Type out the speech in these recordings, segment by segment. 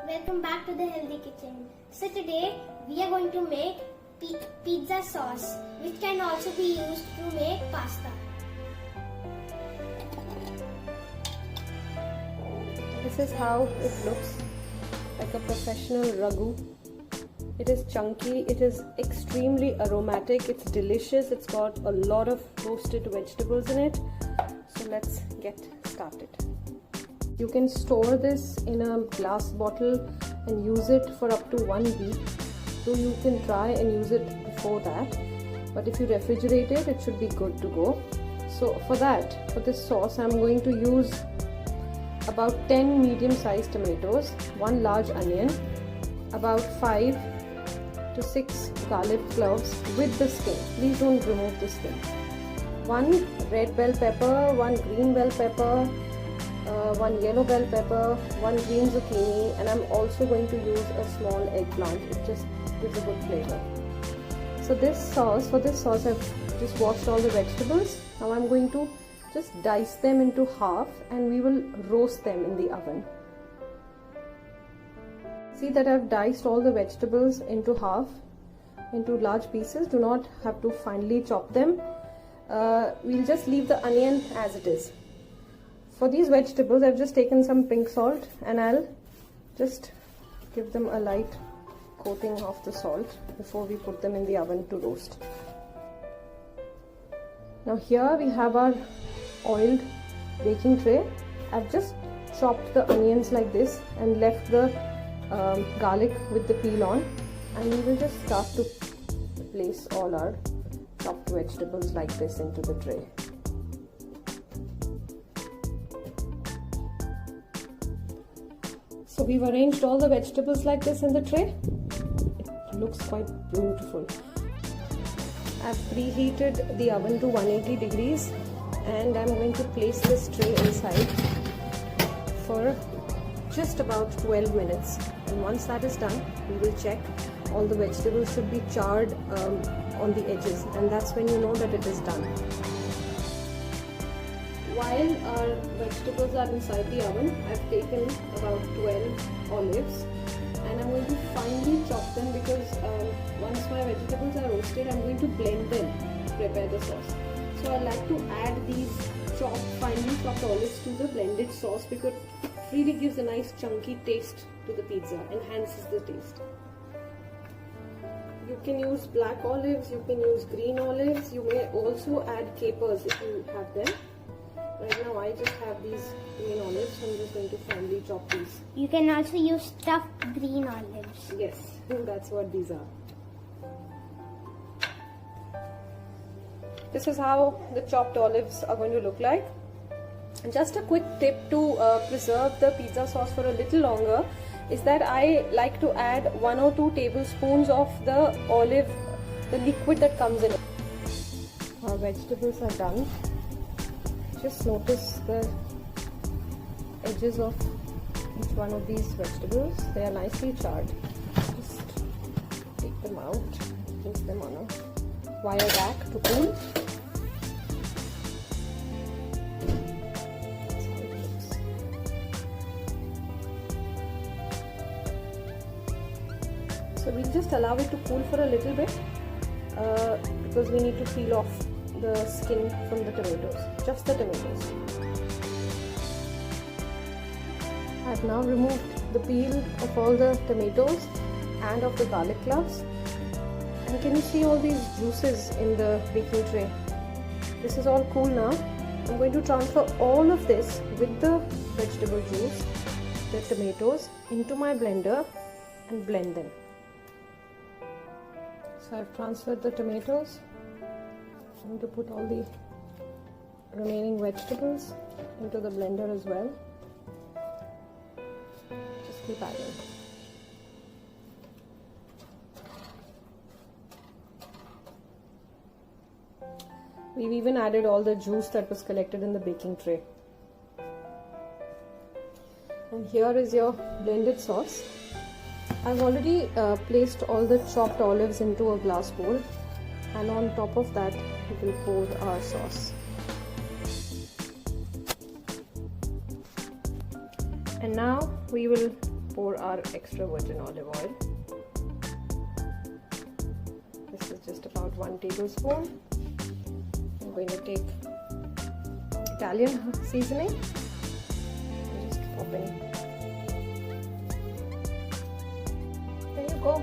Welcome back to the Healthy Kitchen. So today we are going to make pizza sauce, which can also be used to make pasta. This is how it looks, like a professional ragu. It is chunky, it is extremely aromatic, it's delicious, it's got a lot of roasted vegetables in it. So let's get started. You can store this in a glass bottle and use it for up to 1 week. So you can try and use it before that. But if you refrigerate it, it should be good to go. So for this sauce, I'm going to use about 10 medium-sized tomatoes, 1 large onion, about 5 to 6 garlic cloves with the skin. Please don't remove the skin. 1 red bell pepper, 1 green bell pepper, 1 yellow bell pepper, 1 green zucchini, and I'm also going to use a small eggplant. It just gives a good flavor. So for this sauce I've just washed all the vegetables. Now I'm going to just dice them into half and we will roast them in the oven. See that I've diced all the vegetables into half, into large pieces. Do not have to finely chop them. We'll just leave the onion as it is. For these vegetables, I've just taken some pink salt and I'll just give them a light coating of the salt before we put them in the oven to roast. Now here we have our oiled baking tray. I've just chopped the onions like this and left the garlic with the peel on, and we will just start to place all our chopped vegetables like this into the tray. So we've arranged all the vegetables like this in the tray. It looks quite beautiful. I've preheated the oven to 180 degrees and I'm going to place this tray inside for just about 12 minutes. And once that is done, we will check. All the vegetables should be charred on the edges, and that's when you know that it is done. While our vegetables are inside the oven, I've taken about 12 olives and I'm going to finely chop them because once my vegetables are roasted, I'm going to blend them to prepare the sauce. So I like to add these finely chopped olives to the blended sauce because it really gives a nice chunky taste to the pizza, enhances the taste. You can use black olives, you can use green olives, you may also add capers if you have them. Right now I just have these green olives, so I'm just going to finely chop these. You can also use stuffed green olives. Yes, that's what these are. This is how the chopped olives are going to look like. And just a quick tip to preserve the pizza sauce for a little longer is that I like to add 1 or 2 tablespoons of the olive, the liquid that comes in it. Our vegetables are done. Just notice the edges of each one of these vegetables. They are nicely charred. Just take them out, place them on a wire rack to cool. That's how it looks. So we'll just allow it to cool for a little bit because we need to peel off the skin from the tomatoes, just the tomatoes. I've now removed the peel of all the tomatoes and of the garlic cloves. And can you see all these juices in the baking tray? This is all cool now. I'm going to transfer all of this with the vegetable juice, the tomatoes, into my blender and blend them. So I've transferred the tomatoes. I'm going to put all the remaining vegetables into the blender as well. Just keep adding. We've even added all the juice that was collected in the baking tray. And here is your blended sauce. I've already placed all the chopped olives into a glass bowl, and on top of that we will pour our sauce. And now we will pour our extra virgin olive oil. This is just about 1 tablespoon. I'm going to take Italian seasoning. Just popping. There you go.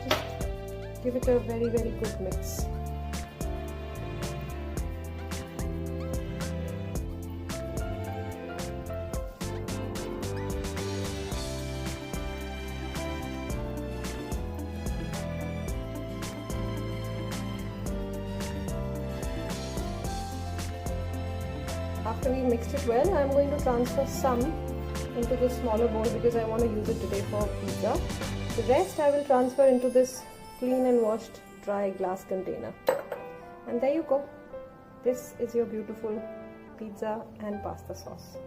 Just give it a very, very good mix. After we mixed it well, I'm going to transfer some into the smaller bowl because I want to use it today for pizza. The rest I will transfer into this clean and washed dry glass container. And there you go. This is your beautiful pizza and pasta sauce.